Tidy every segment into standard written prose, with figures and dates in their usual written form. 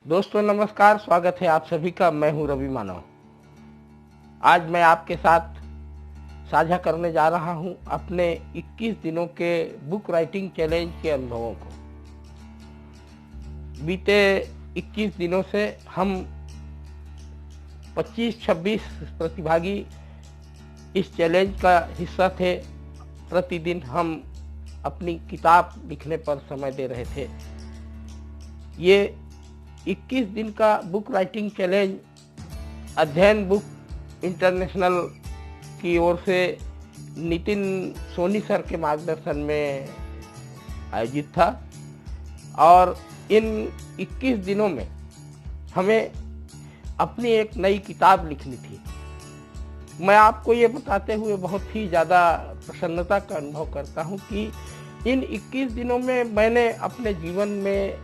दोस्तों नमस्कार, स्वागत है आप सभी का। मैं हूं रवि मानव। आज मैं आपके साथ साझा करने जा रहा हूं अपने 21 दिनों के बुक राइटिंग चैलेंज के अनुभवों को। बीते 21 दिनों से हम 25-26 प्रतिभागी इस चैलेंज का हिस्सा थे। प्रतिदिन हम अपनी किताब लिखने पर समय दे रहे थे। ये 21 दिन का बुक राइटिंग चैलेंज अध्ययन बुक इंटरनेशनल की ओर से नितिन सोनी सर के मार्गदर्शन में आयोजित था और इन 21 दिनों में हमें अपनी एक नई किताब लिखनी थी। मैं आपको ये बताते हुए बहुत ही ज़्यादा प्रसन्नता का अनुभव करता हूँ कि इन 21 दिनों में मैंने अपने जीवन में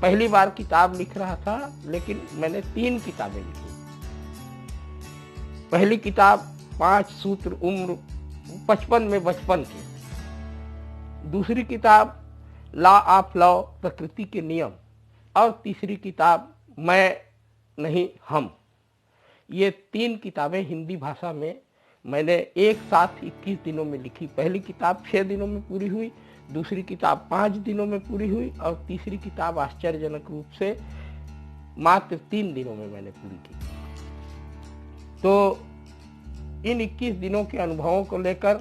पहली बार किताब लिख रहा था, लेकिन मैंने 3 किताबें लिखी। पहली किताब 5 सूत्र उम्र 55 में बचपन के, दूसरी किताब लॉ ऑफ लव प्रकृति के नियम, और तीसरी किताब मैं नहीं हम। ये 3 किताबें हिंदी भाषा में मैंने एक साथ 21 दिनों में लिखी। पहली किताब 6 दिनों में पूरी हुई, दूसरी किताब 5 दिनों में पूरी हुई और तीसरी किताब आश्चर्यजनक रूप से मात्र 3 दिनों में मैंने पूरी की। तो इन 21 दिनों के अनुभवों को लेकर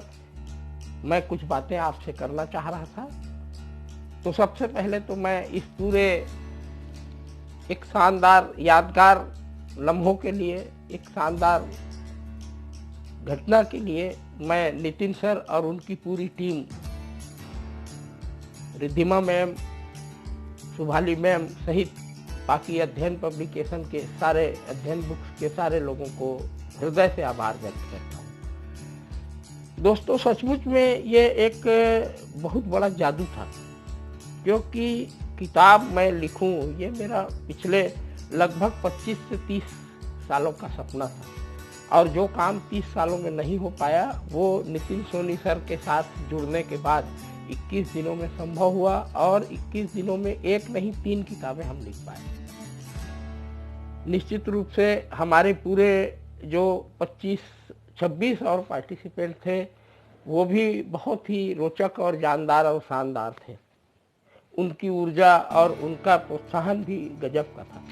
मैं कुछ बातें आपसे करना चाह रहा था। तो सबसे पहले तो मैं इस पूरे एक शानदार यादगार लम्हों के लिए, एक शानदार घटना के लिए मैं नितिन सर और उनकी पूरी टीम, रिद्धिमा मैम, शुभाली मैम सहित बाकी अध्ययन पब्लिकेशन के सारे अध्ययन बुक्स के सारे लोगों को हृदय से आभार व्यक्त करता हूँ। दोस्तों, सचमुच में ये एक बहुत बड़ा जादू था, क्योंकि किताब मैं लिखूं ये मेरा पिछले लगभग 25 से 30 सालों का सपना था और जो काम 30 सालों में नहीं हो पाया वो नितिन सोनी सर के साथ जुड़ने के बाद 21 दिनों में संभव हुआ और 21 दिनों में एक नहीं 3 किताबें हम लिख पाए। निश्चित रूप से हमारे पूरे जो 25-26 और पार्टिसिपेंट थे वो भी बहुत ही रोचक और जानदार और शानदार थे। उनकी ऊर्जा और उनका प्रोत्साहन भी गजब का था।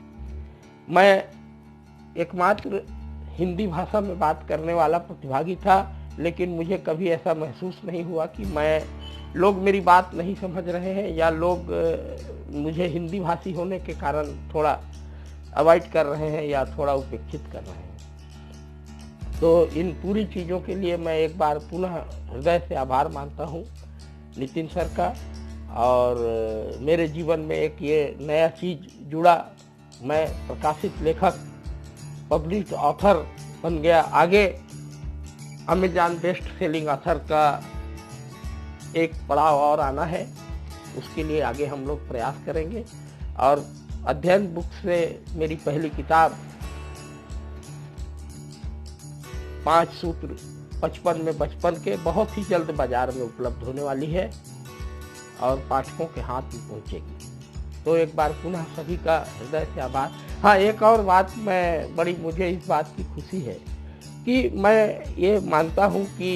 मैं एकमात्र हिंदी भाषा में बात करने वाला प्रतिभागी था, लेकिन मुझे कभी ऐसा महसूस नहीं हुआ कि लोग मेरी बात नहीं समझ रहे हैं या लोग मुझे हिंदी भाषी होने के कारण थोड़ा अवॉइड कर रहे हैं या थोड़ा उपेक्षित कर रहे हैं। तो इन पूरी चीज़ों के लिए मैं एक बार पुनः हृदय से आभार मानता हूँ नितिन सर का। और मेरे जीवन में एक ये नया चीज़ जुड़ा, मैं प्रकाशित लेखक, पब्लिश्ड ऑथर बन गया। आगे अमेज़न बेस्ट सेलिंग ऑथर का एक पड़ाव और आना है, उसके लिए आगे हम लोग प्रयास करेंगे। और अध्ययन बुक से मेरी पहली किताब 5 सूत्र 55 में बचपन के बहुत ही जल्द बाजार में उपलब्ध होने वाली है और पाठकों के हाथ में पहुंचेगी। तो एक बार पुनः सभी का हृदय से आभार। हाँ, एक और बात, मुझे इस बात की खुशी है कि मैं ये मानता हूँ कि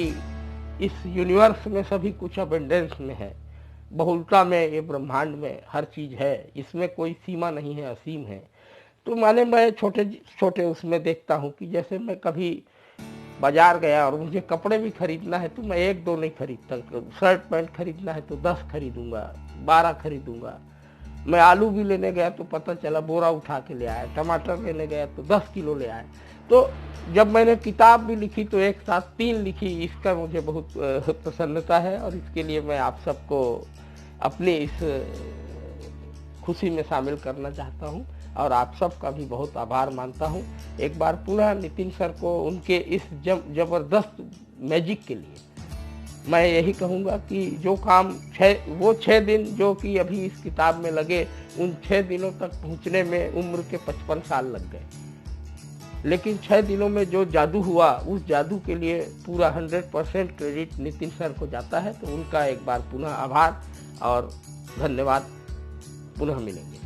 इस यूनिवर्स में सभी कुछ अबंडेंस में है, बहुलता में, ये ब्रह्मांड में हर चीज़ है, इसमें कोई सीमा नहीं है, असीम है। तो मैं छोटे छोटे उसमें देखता हूँ कि जैसे मैं कभी बाजार गया और मुझे कपड़े भी खरीदना है तो मैं 1-2 नहीं खरीदता। शर्ट पैंट खरीदना है तो 10 खरीदूंगा, 12 खरीदूंगा। मैं आलू भी लेने गया तो पता चला बोरा उठा के ले आया, टमाटर लेने गया तो 10 किलो ले आए। तो जब मैंने किताब भी लिखी तो एक साथ 3 लिखी, इसका मुझे बहुत प्रसन्नता है और इसके लिए मैं आप सबको अपनी इस खुशी में शामिल करना चाहता हूँ और आप सबका भी बहुत आभार मानता हूँ। एक बार पुनः नितिन सर को उनके इस जबरदस्त मैजिक के लिए मैं यही कहूँगा कि जो काम 6 दिन जो कि अभी इस किताब में लगे, उन 6 दिनों तक पहुँचने में उम्र के 55 साल लग गए, लेकिन 6 दिनों में जो जादू हुआ उस जादू के लिए पूरा 100% क्रेडिट नितिन सर को जाता है। तो उनका एक बार पुनः आभार और धन्यवाद। पुनः मिलेंगे।